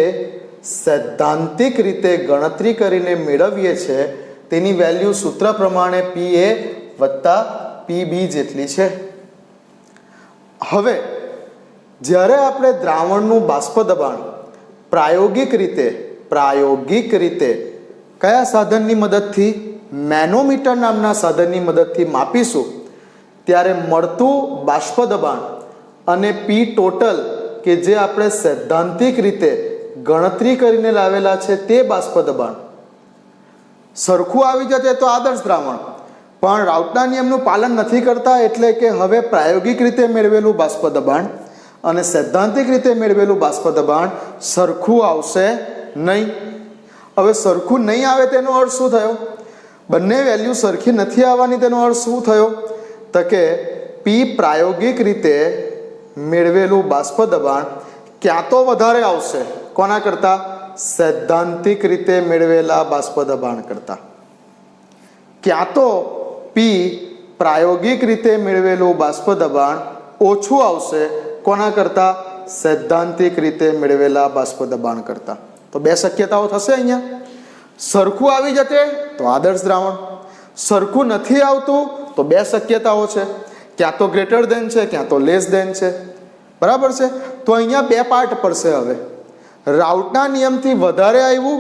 સૈદ્ધાંતિક રીતે ગણતરી કરીને મેળવીએ છીએ તેની વેલ્યુ સૂત્ર પ્રમાણે પી એ વત્તા પી બી જેટલી છે. હવે જ્યારે આપણે દ્રાવણનું બાષ્પ દબાણ પ્રાયોગિક રીતે કયા સાધનની મદદથી? મેનોમીટર નામના સાધનની મદદથી માપીશું ત્યારે મળતું બાષ્પ દબાણ અને પી ટોટલ કે જે આપણે સૈદ્ધાંતિક રીતે ગણતરી કરીને લાવેલા છે તે બાષ્પ દબાણ સરખું આવી જશે તો આદર્શ દ્રાવણ. પણ રાઉલ્ટના નિયમનું પાલન નથી કરતા એટલે કે હવે પ્રાયોગિક રીતે મેળવેલું બાષ્પ દબાણ અને સૈદ્ધાંતિક રીતે મેળવેલું બાષ્પ દબાણ સરખું આવશે નહીં. હવે સરખું નહીં આવે તેનો અર્થ શું થયો? બંને વેલ્યુ સરખી નથી આવવાની તેનો અર્થ શું થયો? તો કે પી પ્રાયોગિક રીતે મેળવેલું બાષ્પ દબાણ ક્યાં તો વધારે આવશે કોના કરતાં? સૈદ્ધાંતિક રીતે મેળવેલા બાષ્પ દબાણ કરતાં. ક્યાં તો પી પ્રાયોગિક રીતે મેળવેલું બાષ્પ દબાણ ઓછું આવશે કોના કરતાં? સૈદ્ધાંતિક રીતે મેળવેલા બાષ્પ દબાણ કરતાં. તો બે શક્યતાઓ થશે અહીંયા. સરખું આવી જશે તો આદર્શ દ્રાવણ, સરખું નથી આવતું તો બે શક્યતાઓ છે, ક્યાં તો ગ્રેટર દેન છે ક્યાં તો લેસ દેન છે. બરાબર છે? તો અહીંયા બે પાર્ટ પડશે. હવે રાઉલ્ટના નિયમથી વધારે આવ્યું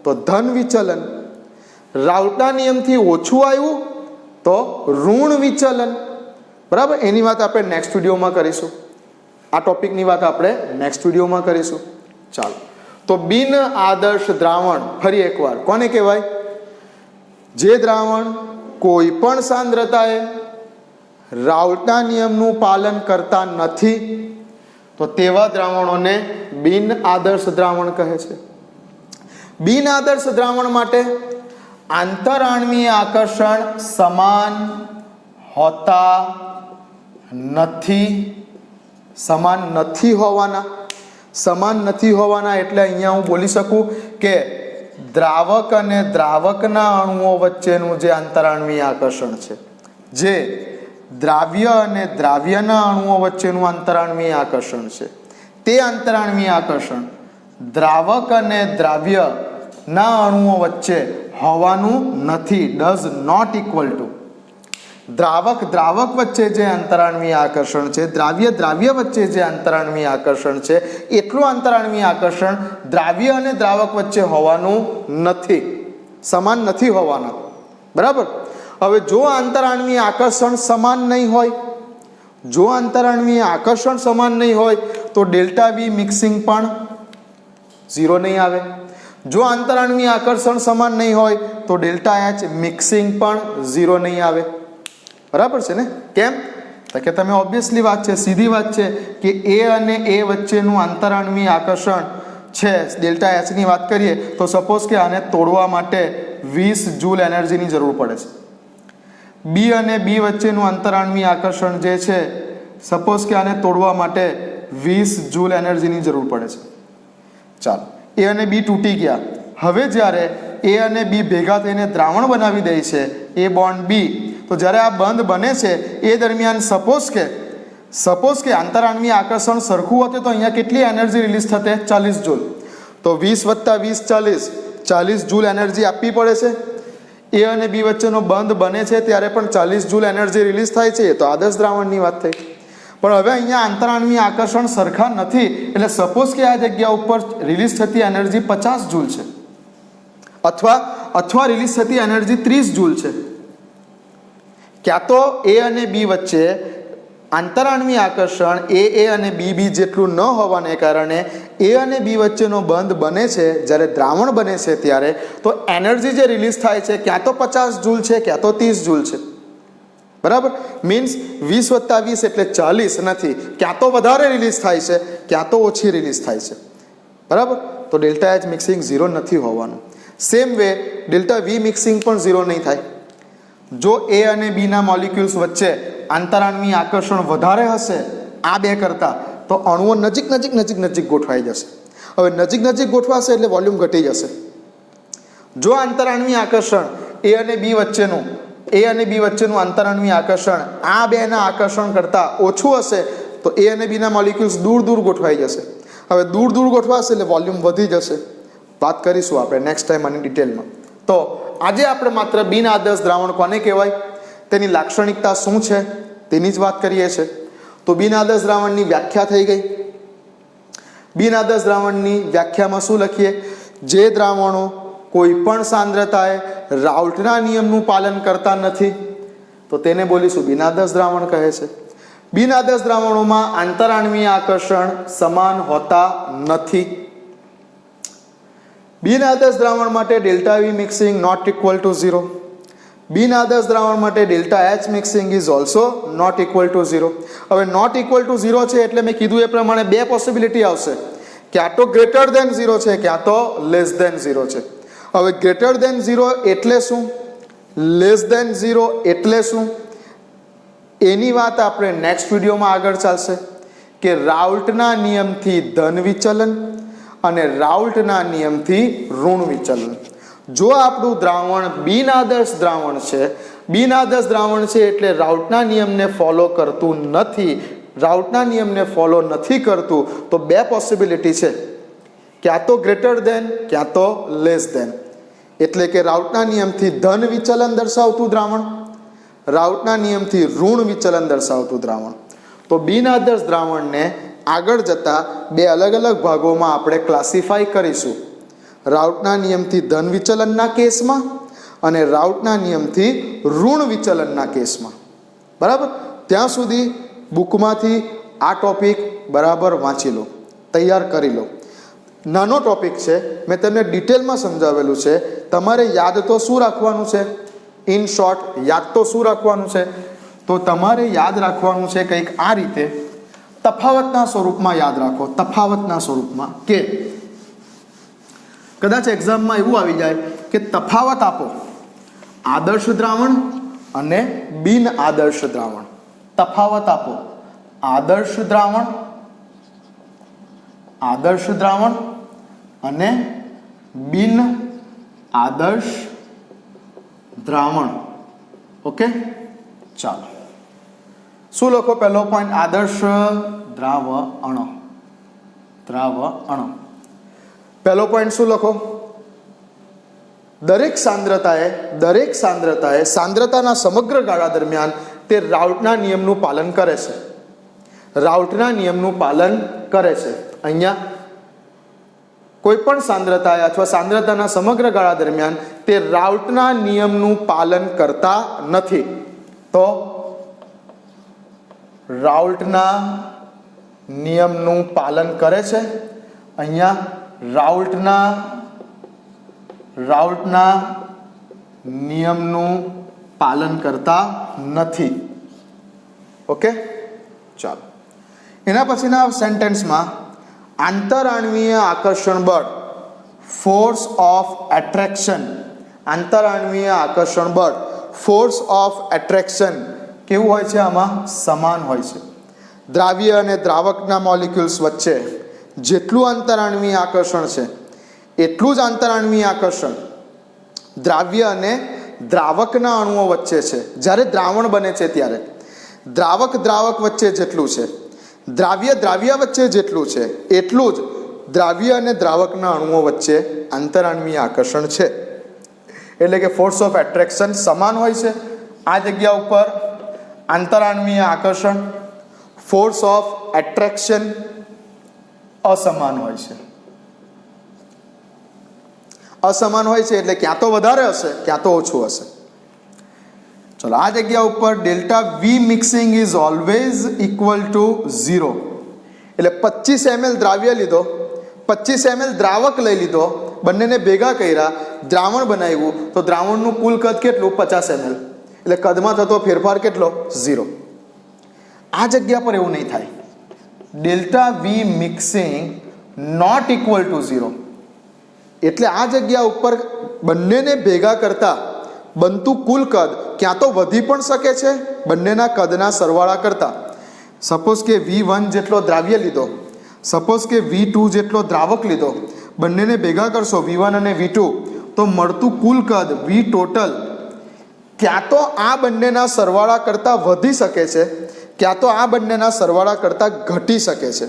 તો ધન વિચલન, રાઉલ્ટના નિયમથી ઓછું આવ્યું તો ઋણ વિચલન. બરાબર? એની વાત આપણે નેક્સ્ટ વિડીયોમાં કરીશું. આ ટોપિકની વાત આપણે નેક્સ્ટ વિડીયોમાં કરીશું. ચાલો, તો બિન આદર્શ દ્રાવણ ફરી એકવાર કોને કહેવાય? જે દ્રાવણ કોઈ પણ સાંદ્રતાએ રાઉલ્ટના નિયમનું પાલન કરતા નથી તો તેવા દ્રાવણોને બિન આદર્શ દ્રાવણ કહે છે. બિન આદર્શ દ્રાવણ માટે આંતરઆણ્વીય આકર્ષણ સમાન હોતા નથી. સમાન નથી હોવાના એટલે અહીંયા હું બોલી શકું કે દ્રાવક અને દ્રાવકના અણુઓ વચ્ચેનું જે આંતરઆણ્વીય આકર્ષણ છે, જે દ્રાવ્ય અને દ્રાવ્યના અણુઓ વચ્ચેનું આંતરઆણ્વીય આકર્ષણ છે, તે આંતરઆણ્વીય આકર્ષણ દ્રાવક અને દ્રાવ્યના અણુઓ વચ્ચે હોવાનું નથી. ડઝ નોટ ઇક્વલ ટુ દ્રાવક વચ્ચે જે આંતરઆણ્વીય આકર્ષણ છે, દ્રાવ્ય વચ્ચે જે આંતરઆણ્વીય આકર્ષણ છે એટલું આંતરઆણ્વીય આકર્ષણ દ્રાવ્ય અને દ્રાવક વચ્ચે હોવાનું નથી, સમાન નથી હોવાના. બરાબર? હવે જો આંતરઆણ્વીય આકર્ષણ સમાન નહીં હોય તો ડેલ્ટા વી મિક્સિંગ પણ 0 નહીં આવે. જો આંતરઆણ્વીય આકર્ષણ સમાન નહીં હોય તો ડેલ્ટા એચ મિક્સિંગ પણ 0 નહીં આવે. બરાબર છે ને? કેમ? તો કે તમે ઓબ્વિયસલી વાત છે, સીધી વાત છે કે એ અને એ વચ્ચેનું આંતરઆણ્વીય આકર્ષણ છે ડેલ્ટા એચની વાત કરીએ તો સપોઝ કે આને તોડવા માટે 20 જૂલ એનર્જીની જરૂર પડે છે. બી અને બી વચ્ચેનું આંતરઆણ્વીય આકર્ષણ જે છે સપોઝ કે આને તોડવા માટે 20 જૂલ એનર્જીની જરૂર પડે છે. ચાલો, એ અને બી તૂટી ગયા. હવે જ્યારે એ અને બી ભેગા થઈને દ્રાવણ બનાવી દે છે એ બોન્ડ બી, તો જ્યારે આ બંધ બને છે એ દરમિયાન સપોઝ કે આંતરઆણ્વીય આકર્ષણ સરખું હતું તો અહીંયા કેટલી એનર્જી રિલીઝ થશે? 40 જૂલ. તો 20 + 20 40 જૂલ એનર્જી આપવી પડે છે. એ અને બી વચ્ચેનો બંધ બને છે ત્યારે પણ 40 જૂલ એનર્જી રિલીઝ થાય છે. તો આદર્શ દ્રાવણની વાત થઈ. પણ હવે અહીંયા આંતરાણવીય આકર્ષણ સરખા નથી, એટલે સપોઝ કે આ જગ્યા ઉપર રિલીઝ થતી એનર્જી 50 જૂલ છે અથવા રિલીઝ થતી એનર્જી 30 જૂલ છે, ક્યાં તો એ અને બી વચ્ચે આંતરાણવીય આકર્ષણ એ અને બી જેટલું ન હોવાને કારણે એ અને બી વચ્ચેનો બંધ બને છે જ્યારે દ્રાવણ બને છે ત્યારે, તો એનર્જી જે રિલીઝ થાય છે ક્યાં તો 50 જૂલ છે ક્યાં તો 30 જૂલ છે, બરાબર. મીન્સ 20 + 20 એટલે 40 નથી, ક્યાં તો વધારે રિલીઝ થાય છે ક્યાં તો ઓછી રિલીઝ થાય છે, બરાબર. તો ડેલ્ટા એચ મિક્સિંગ 0 નથી હોવાનું. Same way delta V mixing પણ 0 નહીં થાય. જો એ અને બીના મોલિક્યુલ્સ વચ્ચે આંતરાણવીય આકર્ષણ વધારે હશે આ બે કરતાં, તો અણુઓ નજીક ગોઠવાઈ જશે. હવે નજીક ગોઠવાશે એટલે વોલ્યુમ ઘટી જશે. જો આંતરાણવીય આકર્ષણ એ અને બી વચ્ચેનું આંતરાણવીય આકર્ષણ આ બેના આકર્ષણ કરતાં ઓછું હશે તો એ અને બીના મોલિક્યુલ્સ દૂર ગોઠવાઈ જશે. હવે દૂર ગોઠવાશે એટલે વોલ્યુમ વધી જશે. વાત કરીશું આપણે નેક્સ્ટ ટાઈમ આની ડિટેલમાં. તો આજે આપણે માત્ર બિન આદર્શ દ્રાવણ કોને કહેવાય, તેની લાક્ષણિકતા શું છે તેની જ વાત કરીએ છીએ. તો બિન આદર્શ દ્રાવણની વ્યાખ્યા થઈ ગઈ. બિન આદર્શ દ્રાવણની વ્યાખ્યામાં શું લખીએ? જે દ્રાવણો કોઈ પણ સાંદ્રતાએ રાઉલ્ટના નિયમનું પાલન કરતા નથી તો તેને બોલીશું બિન આદર્શ દ્રાવણ કહે છે. બિન આદર્શ દ્રાવણોમાં આંતરાણવીય આકર્ષણ સમાન હોતા નથી. બિન આદર્શ દ્રાવણ માટે delta V mixing not equal to 0. બિન આદર્શ દ્રાવણ માટે delta H mixing is also not equal to 0. હવે નોટ ઇક્વલ ટુ 0 છે એટલે મેં કીધું એ પ્રમાણે બે પોસિબિલિટી આવશે, ક્યાં તો ગ્રેટર દેન 0 છે ક્યાં તો લેસ દેન 0 છે. હવે ગ્રેટર દેન 0 એટલે શું, લેસ દેન 0 એટલે શું, એની વાત આપણે નેક્સ્ટ વિડીયોમાં આગળ ચાલશે કે રાઉલ્ટના નિયમથી ધન વિચલન અને રાઉલ્ટના નિયમથી ઋણ વિચલન. જો આપણું દ્રાવણ બિન આદર્શ દ્રાવણ છે એટલે રાઉલ્ટના નિયમને ફોલો કરતું નથી તો બે પોસિબિલિટી છે, ક્યાં તો ગ્રેટર દેન ક્યાં તો લેસ દેન. એટલે કે રાઉલ્ટના નિયમથી ધન વિચલન દર્શાવતું દ્રાવણ, રાઉલ્ટના નિયમથી ઋણ વિચલન દર્શાવતું દ્રાવણ. તો બિન આદર્શ દ્રાવણને આગળ જતા બે અલગ ભાગોમાં આપણે ક્લાસિફાઈ કરીશું, રાઉલ્ટના નિયમથી ધન વિચલનના કેસમાં અને રાઉલ્ટના નિયમથી ઋણ વિચલનના કેસમાં. બરાબર, ત્યાં સુધી બુકમાંથી આ ટોપિક બરાબર વાંચી લો, તૈયાર કરી લો. નાનો ટોપિક છે, મેં તમને ડિટેલમાં સમજાવેલું છે. તમારે યાદ તો શું રાખવાનું છે, ઇન શોર્ટ યાદ તો શું રાખવાનું છે, તો તમારે યાદ રાખવાનું છે કંઈક આ રીતે, તફાવતના સ્વરૂપમાં યાદ રાખો. તફાવતના સ્વરૂપમાં કે કદાચ એક્ઝામમાં એવું આવી જાય કે તફાવત આપો આદર્શ દ્રાવણ અને બિન આદર્શ દ્રાવણ. તફાવત આપો આદર્શ દ્રાવણ અને બિન આદર્શ દ્રાવણ. ઓકે, ચાલો શું લખો? પહેલો પોઈન્ટ આદર્શ દ્રાવણ. પહેલો પોઈન્ટ શું લખો? દરેક સાંદ્રતાએ સાંદ્રતાના સમગ્ર ગાળા દરમિયાન તે રાઉલ્ટના નિયમનું પાલન કરે છે. અહીંયા કોઈ પણ સાંદ્રતાએ અથવા સાંદ્રતાના સમગ્ર ગાળા દરમિયાન તે રાઉલ્ટના નિયમનું પાલન કરતા નથી. તો રાઉલ્ટના નિયમનું પાલન કરે છે. અહીંયા રાઉલ્ટના નિયમનું પાલન કરતા નથી. ઓકે, ચાલો એના પછીના સેન્ટેન્સમાં આંતરાણવીય આકર્ષણ બળ, ફોર્સ ઓફ એટ્રેક્શન, આંતરાણવીય આકર્ષણ બળ ફોર્સ ઓફ એટ્રેક્શન કેવું હોય છે? આમાં સમાન હોય છે. દ્રાવ્ય અને દ્રાવકના મોલિક્યુલ્સ વચ્ચે જેટલું આંતરાણવીય આકર્ષણ છે એટલું જ આંતરાણવીય આકર્ષણ દ્રાવ્ય અને દ્રાવકના અણુઓ વચ્ચે છે. જ્યારે દ્રાવણ બને છે ત્યારે દ્રાવક વચ્ચે જેટલું છે, દ્રાવ્ય વચ્ચે જેટલું છે એટલું જ દ્રાવ્ય અને દ્રાવકના અણુઓ વચ્ચે આંતરાણવીય આકર્ષણ છે. એટલે કે ફોર્સ ઓફ એટ્રેક્શન સમાન હોય છે. આ જગ્યા ઉપર આંતરાણવીય આકર્ષણ ફોર્સ ઓફ એટ્રેક્શન અસમાન હોય છે. અસમાન હોય છે એટલે ક્યાં તો વધારે હશે ક્યાં તો ઓછું હશે. ચલો આ જગ્યા ઉપર delta V mixing is always equal to 0. એટલે 25 ml દ્રાવ્ય લીધો, 25 ml દ્રાવક લઈ લીધો, બંનેને ભેગા કર્યા, દ્રાવણ બનાવ્યું, તો દ્રાવણનું કુલ કદ કેટલું? 50 ml. એટલે કદમાં થતો ફેરફાર કેટલો? 0. આ જગ્યા પર એવું નહીં થાય. Delta V mixing not equal to 0. એટલે આ જગ્યા ઉપર બંનેને ભેગા કરતા બનતું કુલ કદ ક્યાં તો વધી પણ શકે છે બંનેના કદના સરવાળા કરતા. સપોઝ કે V1 જેટલો દ્રાવ્ય લીધો, સપોઝ કે V2 જેટલો દ્રાવક લીધો, બંનેને ભેગા કરશો V1 અને V2 તો મળતું કુલ કદ V ટોટલ ક્યાં તો આ બંનેના સરવાળા કરતાં વધી શકે છે ક્યાં તો આ બંનેના સરવાળા કરતાં ઘટી શકે છે.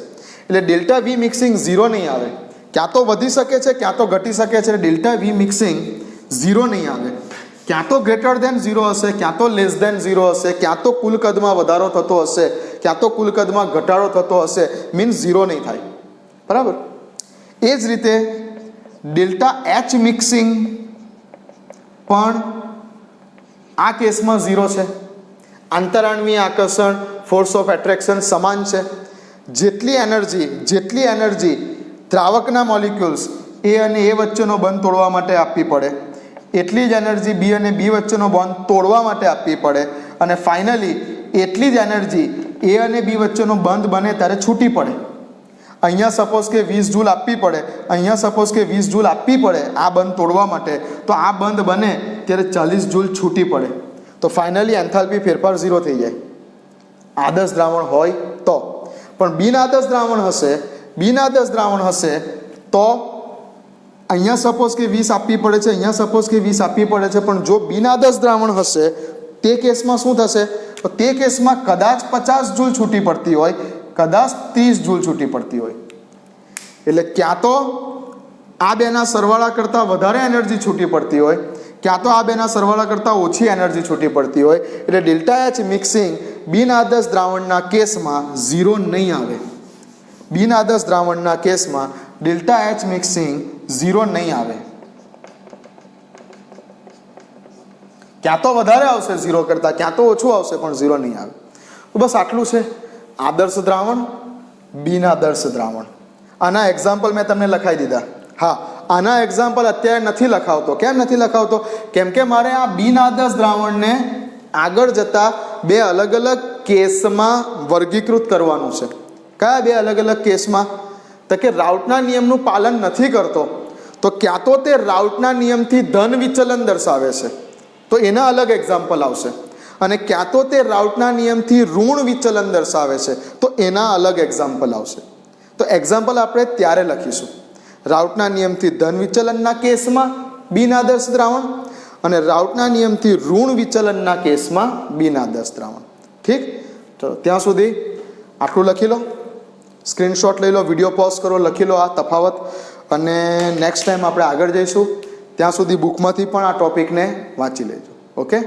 એટલે ડેલ્ટા વી મિક્સિંગ 0 નહીં આવે, ક્યાં તો વધી શકે છે ક્યાં તો ઘટી શકે છે. ડેલ્ટા વી મિક્સિંગ 0 નહીં આવે, ક્યાં તો ગ્રેટર ધેન 0 હશે ક્યાં તો લેસ ધેન 0 હશે, ક્યાં તો કુલ કદમાં વધારો થતો હશે ક્યાં તો કુલ કદમાં ઘટાડો થતો હશે, મીન્સ 0 નહીં થાય. બરાબર. એ જ રીતે ડેલ્ટા એચ મિક્સિંગ પણ આ કેસમાં 0 છે. આંતરાણવીય આકર્ષણ ફોર્સ ઓફ એટ્રેક્શન સમાન છે. જેટલી એનર્જી દ્રાવકના મોલિક્યુલ્સ એ અને એ વચ્ચેનો બંધ તોડવા માટે આપવી પડે એટલી જ એનર્જી બી અને બી વચ્ચેનો બોન્ડ તોડવા માટે આપવી પડે, અને ફાઇનલી એટલી જ એનર્જી એ અને બી વચ્ચેનો બંધ બને ત્યારે છૂટી પડે. અહીંયા સપોઝ કે 20 જૂલ આપવી પડે, અહીંયા સપોઝ કે 20 જૂલ આપવી પડે આ બંધ તોડવા માટે, તો આ બંધ બને ત્યારે 40 જૂલ છૂટી પડે. તો ફાઇનલી એન્થાલ્પી ફેરફાર 0 થઈ જાય. આદર્શ દ્રાવણ હોય તો. પણ બિનઆદર્શ દ્રાવણ હશે તો અહીંયા સપોઝ કે 20 આપવી પડે છે, અહીંયા સપોઝ કે 20 આપવી પડે છે, પણ જો બિનઆદર્શ દ્રાવણ હશે તે કેસમાં શું થશે? તો તે કેસમાં કદાચ 50 જૂલ છૂટી પડતી હોય, કદાચ 30 જૂલ છૂટી પડતી હોય. એટલે ક્યાં તો આ બેના સરવાળા કરતાં વધારે એનર્જી છૂટી પડતી હોય ક્યાં તો આ બેના સરવાળા કરતાં ઓછી એનર્જી છૂટી પડતી હોય. એટલે ડેલ્ટા એચ મિક્સિંગ બિનઆદર્શ દ્રાવણના કેસમાં 0 નહીં આવે. બિનઆદર્શ દ્રાવણના કેસમાં ડેલ્ટા એચ મિક્સિંગ 0 નહીં આવે. ક્યાં તો વધારે આવશે 0 કરતાં, ક્યાં તો ઓછું આવશે, પણ 0 નહીં આવે. તો બસ આટલું છે. આદર્શ દ્રાવણ, બિનઆદર્શ દ્રાવણ. આના એક્ઝામ્પલ મેં તમને લખાઈ દીધા. હા, આના એક્ઝામ્પલ અત્યારે નથી લખાવતો. કેમ નથી લખાવતો? કેમ કે મારે આ બિનઆદર્શ દ્રાવણને આગળ જતા બે અલગ અલગ કેસમાં વર્ગીકૃત કરવાનું છે. કયા બે અલગ અલગ કેસમાં? તો કે રાઉટના નિયમનું પાલન નથી કરતો તો ક્યાં તો તે રાઉટના નિયમથી ધન વિચલન દર્શાવે છે તો એના અલગ એક્ઝામ્પલ આવશે, અને ક્યાં તો તે રાઉટના નિયમથી ઋણ વિચલન દર્શાવે છે તો એના અલગ એક્ઝામ્પલ આવશે. તો એક્ઝામ્પલ આપણે ત્યારે લખીશું. રાઉટના નિયમથી ધન વિચલનના કેસમાં બિનઆદર્શ દ્રાવણ, અને રાઉટના નિયમથી ઋણ વિચલનના કેસમાં બિનઆદર્શ દ્રાવણ. ઠીક? ચલો ત્યાં સુધી આટલું લખી લો, સ્ક્રીનશોટ લઈ લો, વિડીયો પોઝ કરો, લખી લો આ તફાવત, અને નેક્સ્ટ ટાઈમ આપણે આગળ જઈશું. ત્યાં સુધી બુકમાંથી પણ આ ટોપિકને વાંચી લેજો. ઓકે?